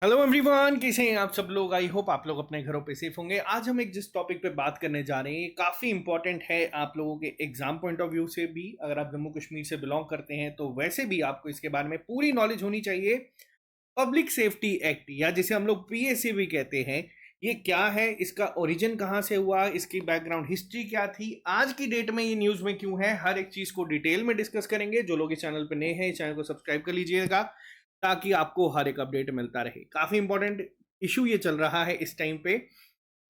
Hello everyone, कैसे हैं आप सब लोग। आई होप आप लोग अपने घरों पे सेफ होंगे। आज हम एक जिस टॉपिक पे बात करने जा रहे हैं ये काफ़ी इंपॉर्टेंट है आप लोगों के एग्जाम पॉइंट ऑफ व्यू से भी। अगर आप जम्मू कश्मीर से बिलोंग करते हैं तो वैसे भी आपको इसके बारे में पूरी नॉलेज होनी चाहिए। पब्लिक सेफ्टी एक्ट या जिसे हम लोग पीएसए भी कहते हैं, ये क्या है, इसका ओरिजिन कहाँ से हुआ, इसकी बैकग्राउंड हिस्ट्री क्या थी, आज की डेट में ये न्यूज़ में क्यों है, हर एक चीज़ को डिटेल में डिस्कस करेंगे। जो लोग इस चैनल पर नए हैं इस चैनल को सब्सक्राइब कर लीजिएगा ताकि आपको हर एक अपडेट मिलता रहे। काफ़ी इंपॉर्टेंट इशू ये चल रहा है इस टाइम पे।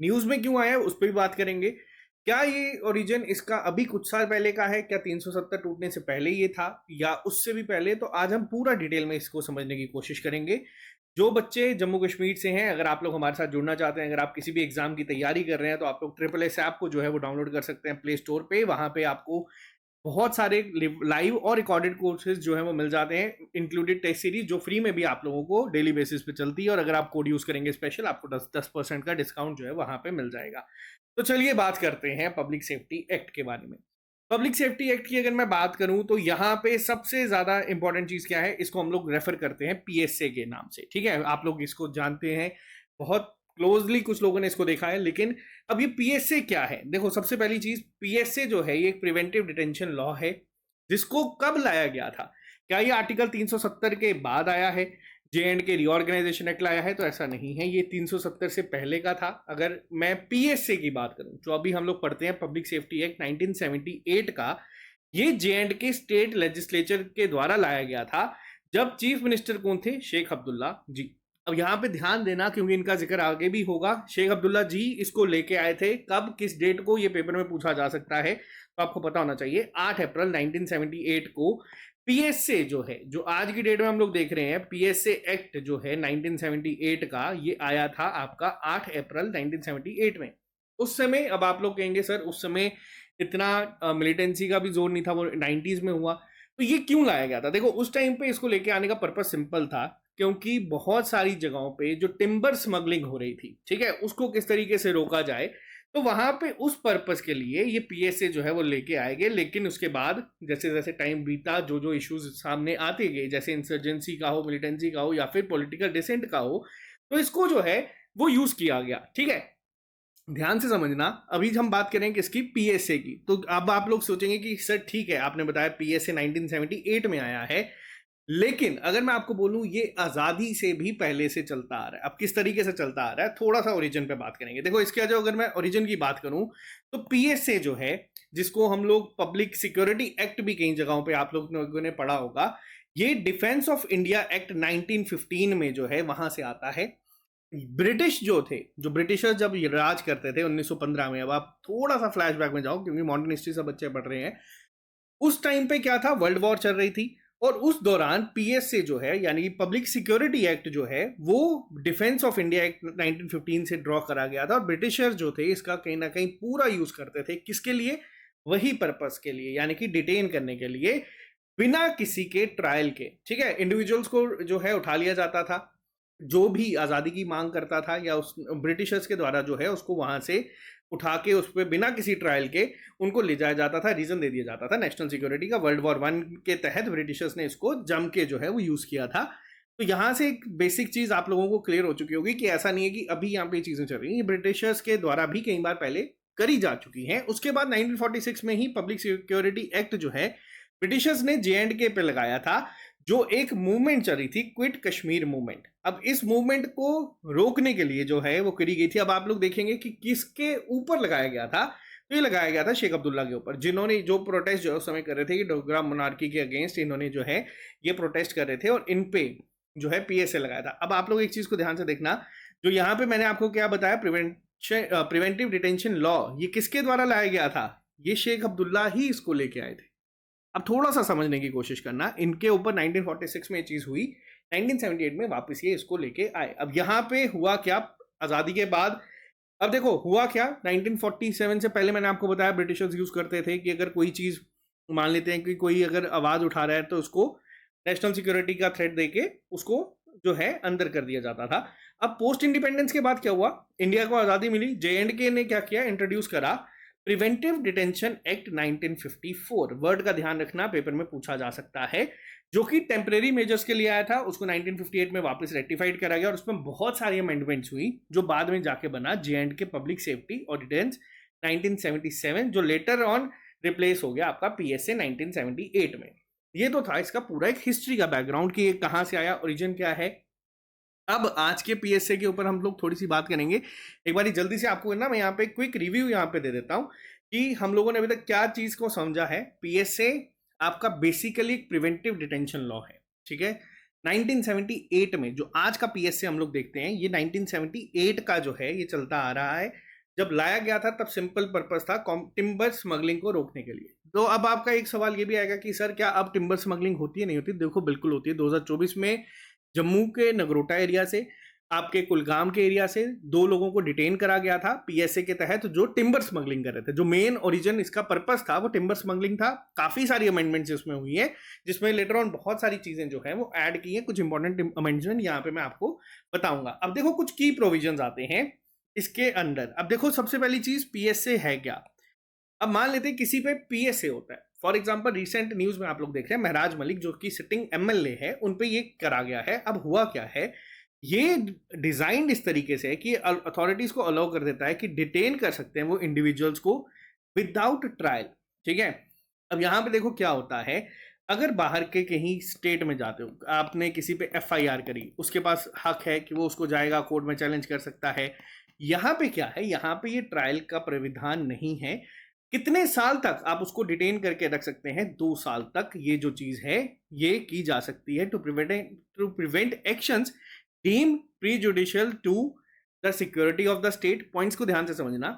न्यूज़ में क्यों आया उस पर भी बात करेंगे। क्या ये ओरिजिन इसका अभी कुछ साल पहले का है, क्या 370 टूटने से पहले ये था या उससे भी पहले, तो आज हम पूरा डिटेल में इसको समझने की कोशिश करेंगे। जो बच्चे जम्मू कश्मीर से हैं, अगर आप लोग हमारे साथ जुड़ना चाहते हैं, अगर आप किसी भी एग्जाम की तैयारी कर रहे हैं तो आप लोग ट्रिपल एस ऐप को जो है वो डाउनलोड कर सकते हैं प्ले स्टोर पे। वहाँ पे आपको बहुत सारे लाइव और रिकॉर्डेड कोर्सेज जो है वो मिल जाते हैं, इंक्लूडेड टेस्ट सीरीज जो फ्री में भी आप लोगों को डेली बेसिस पे चलती है। और अगर आप कोड यूज करेंगे स्पेशल, आपको 10% का डिस्काउंट जो है वहां पे मिल जाएगा। तो चलिए बात करते हैं पब्लिक सेफ्टी एक्ट के बारे में। पब्लिक सेफ्टी एक्ट की अगर मैं बात करूं तो यहाँ पे सबसे ज्यादा इंपॉर्टेंट चीज क्या है, इसको हम लोग रेफर करते हैं पीएसए के नाम से। ठीक है, आप लोग इसको जानते हैं, बहुत क्लोजली कुछ लोगों ने इसको देखा है। लेकिन अब ये पीएसए क्या है, देखो सबसे पहली चीज, पीएसए जो है ये एक प्रिवेंटिव डिटेंशन लॉ है। जिसको कब लाया गया था? क्या ये आर्टिकल 370 के बाद आया है, J and K reorganisation act लाया है? तो ऐसा नहीं है, ये 370 से पहले का था। अगर मैं पीएसए की बात करूं, जो अभी हम लोग पढ़ते हैं पब्लिक सेफ्टी एक्ट 1978 का, ये जे एंड के स्टेट लेजिस्लेचर के द्वारा लाया गया था। जब चीफ मिनिस्टर कौन थे? शेख अब्दुल्ला जी। अब यहाँ पे ध्यान देना क्योंकि इनका जिक्र आगे भी होगा। शेख अब्दुल्ला जी इसको लेके आए थे कब, किस डेट को, ये पेपर में पूछा जा सकता है तो आपको पता होना चाहिए। 8 अप्रैल 1978 को पीएसए जो है, जो आज की डेट में हम लोग देख रहे हैं, पीएसए एक्ट जो है 1978 का, ये आया था आपका 8 अप्रैल 1978 में। उस समय, अब आप लोग कहेंगे सर उस समय इतना मिलिटेंसी का भी जोर नहीं था, वो 90s में हुआ। तो ये क्यों लाया गया था? देखो उस टाइम पे इसको लेके आने का पर्पज सिंपल था, क्योंकि बहुत सारी जगहों पे जो टिम्बर स्मगलिंग हो रही थी, ठीक है, उसको किस तरीके से रोका जाए, तो वहां पे उस पर्पस के लिए ये पीएसए जो है वो लेके आएंगे। लेकिन उसके बाद जैसे जैसे टाइम बीता, जो जो इश्यूज सामने आते गए, जैसे इंसर्जेंसी का हो, मिलिटेंसी का हो, या फिर पॉलिटिकल डिसेंट का हो, तो इसको जो है वो यूज किया गया। ठीक है, ध्यान से समझना। अभी हम बात करें किसकी? पीएसए की। तो अब आप लोग सोचेंगे कि सर ठीक है, आपने बताया पीएसए 1978 में आया है, लेकिन अगर मैं आपको बोलूं ये आजादी से भी पहले से चलता आ रहा है। अब किस तरीके से चलता आ रहा है, थोड़ा सा ओरिजिन पे बात करेंगे। देखो इसके जो, अगर मैं ओरिजिन की बात करूं तो पीएसए जो है, जिसको हम लोग पब्लिक सिक्योरिटी एक्ट भी कई जगहों पे आप लोगों ने पढ़ा होगा, ये डिफेंस ऑफ इंडिया एक्ट 1915 में जो है वहां से आता है। ब्रिटिश जो थे, जो ब्रिटिशर्स जब राज करते थे 1915 में, अब आप थोड़ा सा फ्लैशबैक में जाओ क्योंकि मॉडर्न हिस्ट्री से बच्चे पढ़ रहे हैं। उस टाइम पे क्या था, वर्ल्ड वॉर चल रही थी, और उस दौरान पीएसए जो है यानी कि पब्लिक सिक्योरिटी एक्ट जो है, वो डिफेंस ऑफ इंडिया एक्ट 1915 से ड्रॉ करा गया था। और ब्रिटिशर्स जो थे इसका कहीं ना कहीं पूरा यूज करते थे, किसके लिए? वही पर्पस के लिए, यानी कि डिटेन करने के लिए, बिना किसी के ट्रायल के। ठीक है, इंडिविजुअल्स को जो है उठा लिया जाता था, जो भी आज़ादी की मांग करता था या उस ब्रिटिशर्स के द्वारा जो है उसको वहां से उठा के उस पर बिना किसी ट्रायल के उनको ले जाया जाता था। रीजन दे दिया जाता था नेशनल सिक्योरिटी का। वर्ल्ड वॉर 1 के तहत ब्रिटिशर्स ने इसको जम के जो है वो यूज किया था। तो यहाँ से एक बेसिक चीज आप लोगों को क्लियर हो चुकी होगी कि ऐसा नहीं है कि अभी यहाँ पे चीजें चल रही हैं, ब्रिटिशर्स के द्वारा भी कई बार पहले करी जा चुकी हैं। उसके बाद 1946 में ही पब्लिक सिक्योरिटी एक्ट जो है ब्रिटिशर्स ने जे एंड के पे लगाया था, जो एक मूवमेंट चल रही थी, क्विट कश्मीर मूवमेंट। अब इस मूवमेंट को रोकने के लिए जो है वो करी गई थी। अब आप लोग देखेंगे कि किसके ऊपर लगाया गया था, तो ये लगाया गया था शेख अब्दुल्ला के ऊपर, जिन्होंने जो प्रोटेस्ट जो है उस समय कर रहे थे कि डोगरा मोनार्की के अगेंस्ट इन्होंने जो है ये प्रोटेस्ट कर रहे थे, और इन पे जो है पीएसए लगाया था। अब आप लोग एक चीज को ध्यान से देखना, जो यहाँ पे मैंने आपको क्या बताया, प्रिवेंटिव डिटेंशन लॉ, ये किसके द्वारा लाया गया था? ये शेख अब्दुल्ला ही इसको लेके आए थे। अब थोड़ा सा समझने की कोशिश करना, इनके ऊपर 1946 में ये चीज हुई, 1978 में वापस ये इसको लेके आए। अब यहाँ पे हुआ क्या आजादी के बाद? अब देखो हुआ क्या, 1947 से पहले मैंने आपको बताया ब्रिटिशर्स यूज करते थे कि अगर कोई चीज, मान लेते हैं कि कोई अगर आवाज उठा रहा है तो उसको नेशनल सिक्योरिटी का थ्रेट देके उसको जो है अंदर कर दिया जाता था। अब पोस्ट इंडिपेंडेंस के बाद क्या हुआ, इंडिया को आजादी मिली, जे एंड के ने क्या किया, इंट्रोड्यूस करा प्रिवेंटिव डिटेंशन एक्ट 1954, वर्ड का ध्यान रखना, पेपर में पूछा जा सकता है, जो कि टेम्परेरी मेजर्स के लिए आया था, उसको 1958 में वापस रेक्टिफाइड करा गया और उसमें बहुत सारी अमेंडमेंट्स हुई जो बाद में जाके बना J&K पब्लिक सेफ्टी ऑर्डिनेंस 1977, जो लेटर ऑन रिप्लेस हो गया आपका PSA 1978 में। ये तो था इसका पूरा एक हिस्ट्री का बैकग्राउंड कि ये कहाँ से आया, ओरिजिन क्या है। अब आज के PSA के ऊपर हम लोग थोड़ी सी बात करेंगे। एक बार जल्दी से आपको ना मैं यहाँ पे क्विक रिव्यू यहाँ पे दे देता हूँ कि हम लोगों ने अभी तक क्या चीज को समझा है। PSA आपका बेसिकली एक प्रिवेंटिव डिटेंशन लॉ है, ठीक है। 1978 में जो आज का PSA हम लोग देखते हैं, ये 1978 का जो है ये चलता आ रहा है। जब लाया गया था तब सिंपल पर्पस था टिम्बर स्मगलिंग को रोकने के लिए। तो अब आपका एक सवाल ये भी आएगा कि सर क्या अब टिम्बर स्मगलिंग होती है नहीं होती? देखो बिल्कुल होती है। 2024 में जम्मू के नगरोटा एरिया से, आपके कुलगाम के एरिया से 2 लोगों को डिटेन करा गया था PSA के तहत, जो टिम्बर स्मगलिंग कर रहे थे। जो मेन ओरिजिन इसका पर्पस था वो टिम्बर स्मगलिंग था। काफी सारी अमेंडमेंट्स इसमें हुई है, जिसमें लेटर ऑन बहुत सारी चीजें जो है वो ऐड की है। कुछ इंपॉर्टेंट अमेंडमेंट यहाँ पे मैं आपको बताऊंगा। अब देखो कुछ की प्रोविजन आते हैं इसके अंदर। अब देखो सबसे पहली चीज PSA है क्या। अब मान लेते हैं किसी पे PSA होता है, फॉर एग्जाम्पल रिसेंट न्यूज में आप लोग देख रहे हैं महराज मलिक जो कि सिटिंग MLA है, उन पे ये करा गया है। अब हुआ क्या है, ये डिजाइंड इस तरीके से है कि अथॉरिटीज को अलाउ कर देता है कि डिटेन कर सकते हैं वो इंडिविजुअल्स को विदाउट ट्रायल, ठीक है। अब यहां पे देखो क्या होता है, अगर बाहर के कहीं स्टेट में जाते हो, आपने किसी पे FIR करी, उसके पास हक है कि वो उसको जाएगा कोर्ट में चैलेंज कर सकता है। यहाँ पे क्या है, यहाँ पे ये ट्रायल का प्राविधान नहीं है। कितने साल तक आप उसको डिटेन करके रख सकते हैं? 2 साल तक ये जो चीज है ये की जा सकती है to prevent actions deem prejudicial to the security of the state. Points को ध्यान से समझना।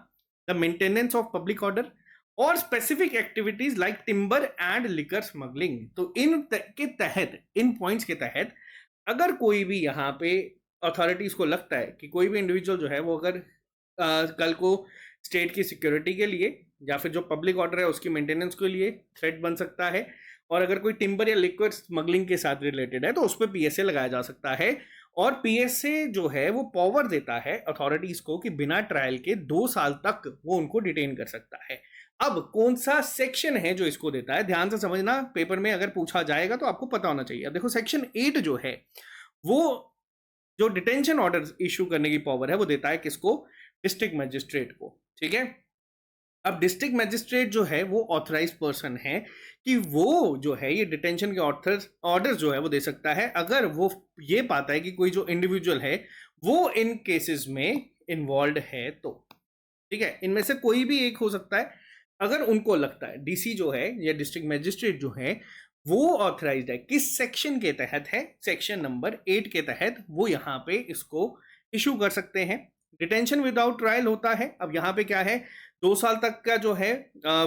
The maintenance of public order और specific activities like timber and liquor smuggling. तो के तहत, इन पॉइंट्स के तहत अगर कोई भी यहाँ पे अथॉरिटीज को लगता है कि कोई भी इंडिविजुअल जो है वो अगर कल को स्टेट की सिक्योरिटी के लिए या फिर जो पब्लिक ऑर्डर है उसकी मेंटेनेंस के लिए थ्रेट बन सकता है, और अगर कोई टिम्बर या लिक्विड स्मगलिंग के साथ रिलेटेड है तो उस पर PSA लगाया जा सकता है। और PSA जो है वो पावर देता है अथॉरिटीज को कि बिना ट्रायल के 2 साल तक वो उनको डिटेन कर सकता है। अब कौन सा सेक्शन है जो इसको देता है, ध्यान से समझना, पेपर में अगर पूछा जाएगा तो आपको पता होना चाहिए। अब देखो सेक्शन 8 जो है वो जो डिटेंशन ऑर्डर इशू करने की पावर है वो देता है किसको? डिस्ट्रिक्ट मजिस्ट्रेट को, ठीक है। अब डिस्ट्रिक्ट मजिस्ट्रेट जो है वो ऑथराइज पर्सन है कि वो जो है ये डिटेंशन के ऑर्डर जो है वो दे सकता है अगर वो ये पाता है कि कोई जो इंडिविजुअल है वो इन केसेस में इन्वॉल्व है तो, ठीक है। इनमें से कोई भी एक हो सकता है अगर उनको लगता है। DC जो है या डिस्ट्रिक्ट मजिस्ट्रेट जो है वो ऑथराइज्ड है, किस सेक्शन के तहत है? सेक्शन नंबर 8 के तहत वो यहाँ पे इसको इशू कर सकते हैं। डिटेंशन विदाउट ट्रायल होता है। अब यहाँ पे क्या है, 2 साल तक का जो है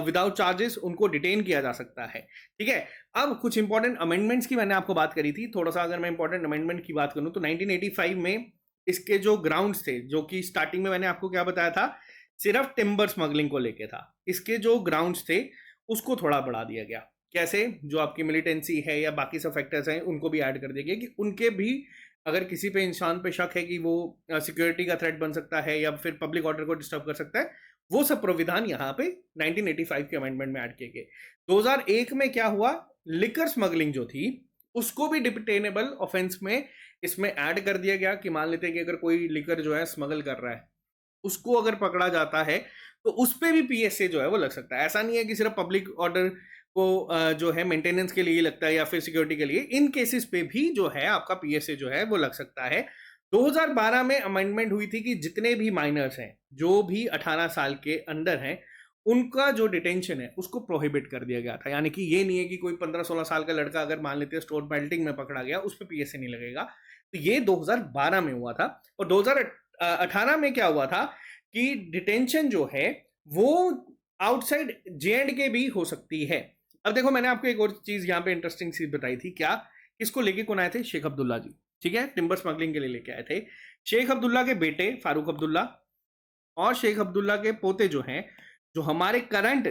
विदाउट चार्जेस उनको डिटेन किया जा सकता है, ठीक है। अब कुछ इंपॉर्टेंट अमेंडमेंट्स की मैंने आपको बात करी थी। थोड़ा सा अगर मैं इंपॉर्टेंट अमेंडमेंट की बात करूं तो 1985 में इसके जो ग्राउंड्स थे, जो कि स्टार्टिंग में मैंने आपको क्या बताया था, सिर्फ टिम्बर स्मगलिंग को लेके था, इसके जो ग्राउंड्स थे उसको थोड़ा बढ़ा दिया गया। कैसे? जो आपकी मिलिटेंसी है या बाकी सब फैक्टर्स हैं उनको भी ऐड कर दिया गया कि उनके भी अगर किसी पे इंसान पे शक है कि वो सिक्योरिटी का थ्रेट बन सकता है या फिर पब्लिक ऑर्डर को डिस्टर्ब कर सकता है, वो सब प्राविधान यहाँ पे 1985 के अमेंडमेंट में ऐड किए गए। 2001 में क्या हुआ, लिकर स्मगलिंग जो थी उसको भी डिटेनेबल ऑफेंस में इसमें ऐड कर दिया गया कि मान लेते हैं कि अगर कोई लिकर जो है स्मगल कर रहा है, उसको अगर पकड़ा जाता है तो उस पर भी PSA जो है वो लग सकता है। ऐसा नहीं है कि सिर्फ पब्लिक ऑर्डर को जो है मेंटेनेंस के लिए लगता है या फिर सिक्योरिटी के लिए, इन केसेस पे भी जो है आपका PSA जो है वो लग सकता है। 2012 में अमेंडमेंट हुई थी कि जितने भी माइनर्स हैं जो भी 18 साल के अंदर हैं उनका जो डिटेंशन है उसको प्रोहिबिट कर दिया गया था। यानी कि ये नहीं है कि कोई 15-16 साल का लड़का अगर मान लेते हैं स्टोर बेल्टिंग में पकड़ा गया उस पर PSA नहीं लगेगा। तो ये 2012 में हुआ था। और 2018 में क्या हुआ था कि डिटेंशन जो है वो आउटसाइड J&K भी हो सकती है। अब देखो मैंने आपको एक और चीज यहाँ पे इंटरेस्टिंग चीज बताई थी। क्या? किसको लेके कौन आए थे? शेख अब्दुल्ला जी, ठीक है, टिम्बर स्मगलिंग के लिए लेके आए थे। शेख अब्दुल्ला के बेटे फारूक अब्दुल्ला और शेख अब्दुल्ला के पोते जो हैं, जो हमारे करंट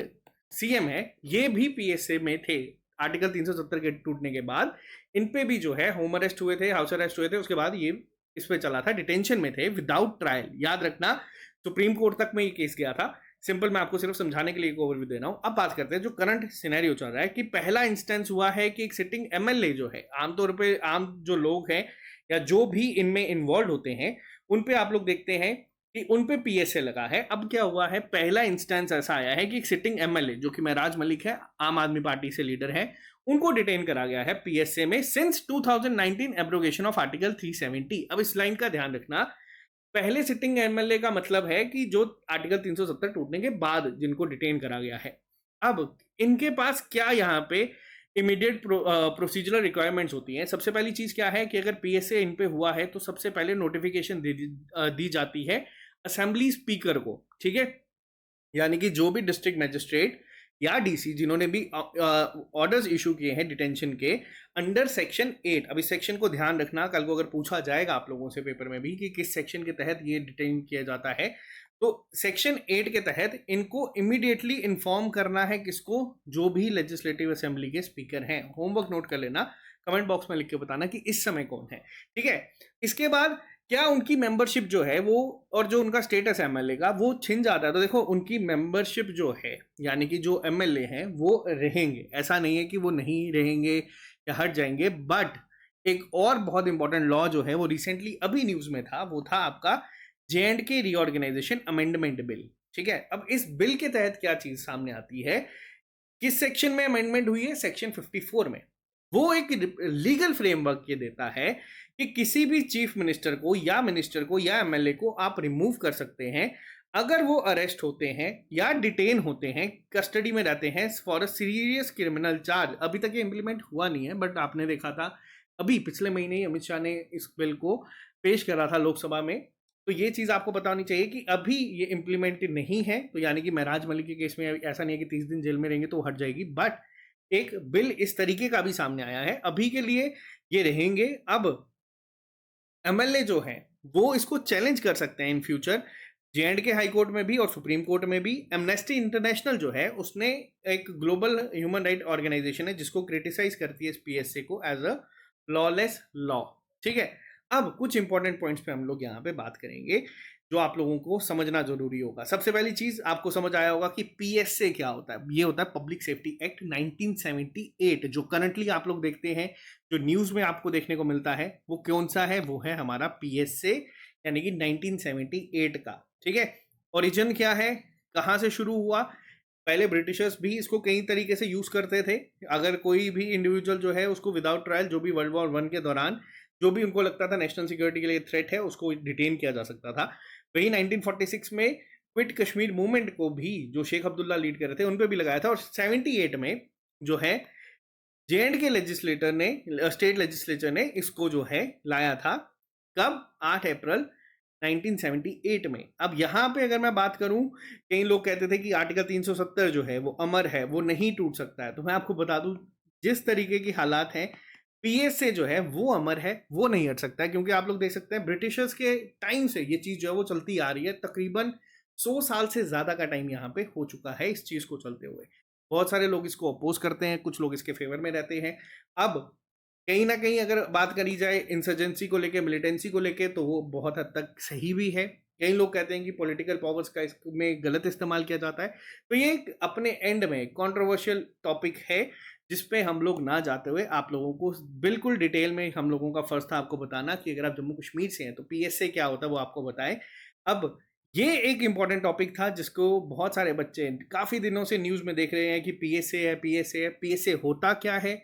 CM है, ये भी PSA में थे। आर्टिकल 370 के टूटने के बाद इन पे भी जो है होम अरेस्ट हुए थे, हाउस अरेस्ट हुए थे, उसके बाद ये इस पे चला था, डिटेंशन में थे विदाउट ट्रायल। याद रखना सुप्रीम कोर्ट तक में ये केस गया था, सिंपल मैं आपको सिर्फ समझाने के लिए एक ओवरव्यू दे रहा हूँ। अब बात करते हैं जो करंट सिनेरियो चल रहा है कि पहला इंस्टेंस हुआ है कि एक सिटिंग एमएलए जो है, आमतौर पे आम जो लोग हैं या जो भी इनमें इन्वॉल्व होते हैं, उन पे आप लोग देखते हैं कि उन पे पीएसए लगा है। अब क्या हुआ है, पहला इंस्टेंस ऐसा आया है कि एक सिटिंग एमएलए जो कि महराज मलिक है, आम आदमी पार्टी से लीडर है, उनको डिटेन करा गया है पीएसए में सिंस 2019 एब्रोगेशन ऑफ आर्टिकल 370। अब इस लाइन का ध्यान रखना, पहले सिटिंग एमएलए का मतलब है कि जो आर्टिकल 370 टूटने के बाद जिनको डिटेन करा गया है। अब इनके पास क्या यहाँ पे इमीडिएट प्रोसीजरल रिक्वायरमेंट्स होती हैं। सबसे पहली चीज क्या है कि अगर पीएसए इन पे हुआ है तो सबसे पहले नोटिफिकेशन दी जाती है असेंबली स्पीकर को, ठीक है, यानी कि जो भी डिस्ट्रिक्ट मजिस्ट्रेट या डीसी जिन्होंने भी ऑर्डर्स इशू किए हैं डिटेंशन के अंडर सेक्शन 8। अब इस सेक्शन को ध्यान रखना, कल को अगर पूछा जाएगा आप लोगों से पेपर में भी कि किस सेक्शन के तहत ये डिटेन किया जाता है, तो सेक्शन 8 के तहत इनको इमीडिएटली इन्फॉर्म करना है किसको, जो भी लेजिस्लेटिव असेंबली के स्पीकर हैं। होमवर्क नोट कर लेना, कमेंट बॉक्स में लिख के बताना कि इस समय कौन है, ठीक है। इसके बाद क्या उनकी मेंबरशिप जो है वो और जो उनका स्टेटस एमएलए का वो छिन जाता है, तो देखो उनकी मेंबरशिप जो है यानी कि जो एमएलए हैं वो रहेंगे, ऐसा नहीं है कि वो नहीं रहेंगे या हट जाएंगे। बट एक और बहुत इंपॉर्टेंट लॉ जो है वो रिसेंटली अभी न्यूज में था, वो था आपका JNK रीऑर्गेनाइजेशन अमेंडमेंट बिल, ठीक है। अब इस बिल के तहत क्या चीज सामने आती है, किस सेक्शन में अमेंडमेंट हुई है, सेक्शन 54 में। वो एक लीगल फ्रेमवर्क ये देता है कि किसी भी चीफ मिनिस्टर को या मिनिस्टर को या एमएलए को आप रिमूव कर सकते हैं अगर वो अरेस्ट होते हैं या डिटेन होते हैं, कस्टडी में रहते हैं for a serious criminal charge. अभी तक ये इंप्लीमेंट हुआ नहीं है, बट आपने देखा था अभी पिछले महीने ही अमित शाह ने इस बिल को पेश करा था लोकसभा में। तो ये चीज आपको पता होनी चाहिए कि अभी ये इम्प्लीमेंट नहीं है, तो यानी कि महराज मलिक के केस में ऐसा नहीं है कि 30 दिन जेल में रहेंगे तो हट जाएगी, बट एक बिल इस तरीके का भी सामने आया है, अभी के लिए ये रहेंगे। अब एमएलए जो है वो इसको चैलेंज कर सकते हैं in future, JNK high court में भी और सुप्रीम कोर्ट में भी। एमनेस्टी इंटरनेशनल जो है उसने एक ग्लोबल ह्यूमन राइट ऑर्गेनाइजेशन है जिसको क्रिटिसाइज करती है इस पीएसए को एज अ लॉलेस लॉ, ठीक है। अब कुछ इंपॉर्टेंट पॉइंट्स पे हम लोग यहाँ पे बात करेंगे जो आप लोगों को समझना जरूरी होगा। सबसे पहली चीज आपको समझ आया होगा कि पीएसए क्या होता है। ये होता है पब्लिक सेफ्टी एक्ट 1978, जो करंटली आप लोग देखते हैं, जो न्यूज में आपको देखने को मिलता है वो कौन सा है, वो है हमारा पीएसए यानी कि 1978 का, ठीक है। ओरिजिन क्या है, कहाँ से शुरू हुआ, पहले ब्रिटिशर्स भी इसको कई तरीके से यूज करते थे। अगर कोई भी इंडिविजुअल जो है उसको विदाउट ट्रायल, जो भी वर्ल्ड वॉर 1 के दौरान जो भी उनको लगता था नेशनल सिक्योरिटी के लिए थ्रेट है, उसको डिटेन किया जा सकता था। वही 1946 में क्विट कश्मीर मूवमेंट को भी जो शेख अब्दुल्ला लीड कर रहे थे उन पे भी लगाया था। और 78 में जो है JNK लेजिस्लेटर ने, स्टेट लेजिस्लेचर ने इसको जो है लाया था, कब, 8 अप्रैल 1978 में। अब यहाँ पे अगर मैं बात करूं, कई लोग कहते थे कि आर्टिकल 370 जो है वो अमर है, वो नहीं टूट सकता है, तो मैं आपको बता दूं जिस तरीके की हालात हैं, पीएसए जो है वो अमर है, वो नहीं हट सकता है। क्योंकि आप लोग देख सकते हैं ब्रिटिशर्स के टाइम से ये चीज जो है वो चलती आ रही है, तकरीबन 100 साल से ज्यादा का टाइम यहाँ पे हो चुका है इस चीज को चलते हुए। बहुत सारे लोग इसको अपोज करते हैं, कुछ लोग इसके फेवर में रहते हैं। अब कहीं ना कहीं अगर बात करी जाए इंसर्जेंसी को लेके, मिलिटेंसी को लेके, तो वो बहुत हद तक सही भी है। कई लोग कहते हैं कि पॉलिटिकल पावर्स का इसमें गलत इस्तेमाल किया जाता है। तो ये एक अपने एंड में कंट्रोवर्शियल टॉपिक है जिसपे हम लोग ना जाते हुए आप लोगों को बिल्कुल डिटेल में, हम लोगों का फर्ज था आपको बताना कि अगर आप जम्मू कश्मीर से हैं तो पीएसए क्या होता है वो आपको बताएं। अब ये एक इंपॉर्टेंट टॉपिक था जिसको बहुत सारे बच्चे काफी दिनों से न्यूज में देख रहे हैं कि पीएसए है, पीएसए है। पीएसए होता क्या है,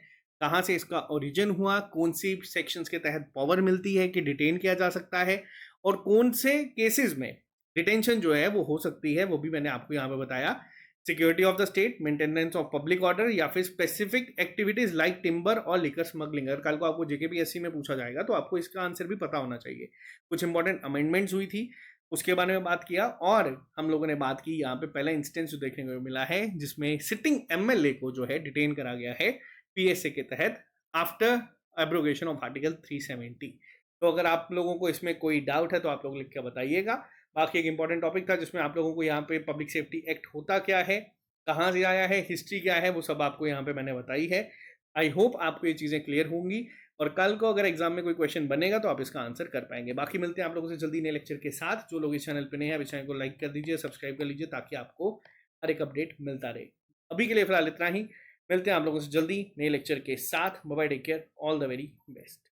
कहाँ से इसका ओरिजिन हुआ, कौन सी सेक्शंस के तहत पावर मिलती है कि डिटेन किया जा सकता है, और कौन से केसेस में डिटेंशन जो है वो हो सकती है, वो भी मैंने आपको यहाँ पे बताया। Security of the state, maintenance of public order, या फिर स्पेसिफिक एक्टिविटीज लाइक टिम्बर और लिकर स्मगलिंग। अगर कल को आपको जेकेपीएससी में पूछा जाएगा तो आपको इसका आंसर भी पता होना चाहिए। कुछ इंपॉर्टेंट अमेंडमेंट्स हुई थी उसके बारे में बात किया, और हम लोगों ने बात की यहाँ पे पहला इंस्टेंस जो देखने को मिला है जिसमें सिटिंग एमएलए को जो है डिटेन करा गया है पीएसए के तहत आफ्टर एब्रोगेशन ऑफ आर्टिकल 370। तो अगर आप लोगों को इसमें कोई डाउट है तो आप लोग लिख के बताइएगा। बाकी एक इंपॉर्टेंट टॉपिक था जिसमें आप लोगों को यहाँ पे पब्लिक सेफ्टी एक्ट होता क्या है, कहाँ से आया है, हिस्ट्री क्या है, वो सब आपको यहाँ पे मैंने बताई है। आई होप आपको ये चीज़ें क्लियर होंगी। और कल को अगर एग्जाम में कोई क्वेश्चन बनेगा तो आप इसका आंसर कर पाएंगे। बाकी मिलते हैं आप लोगों से जल्दी नए लेक्चर के साथ। जो लोग इस चैनल पे नए हैं, इस चैनल को लाइक कर दीजिए, सब्सक्राइब कर लीजिए, ताकि आपको हर एक अपडेट मिलता रहे। अभी के लिए फिलहाल इतना ही। मिलते हैं आप लोगों से जल्दी नए लेक्चर के साथ। Bye bye, take care, all the very best.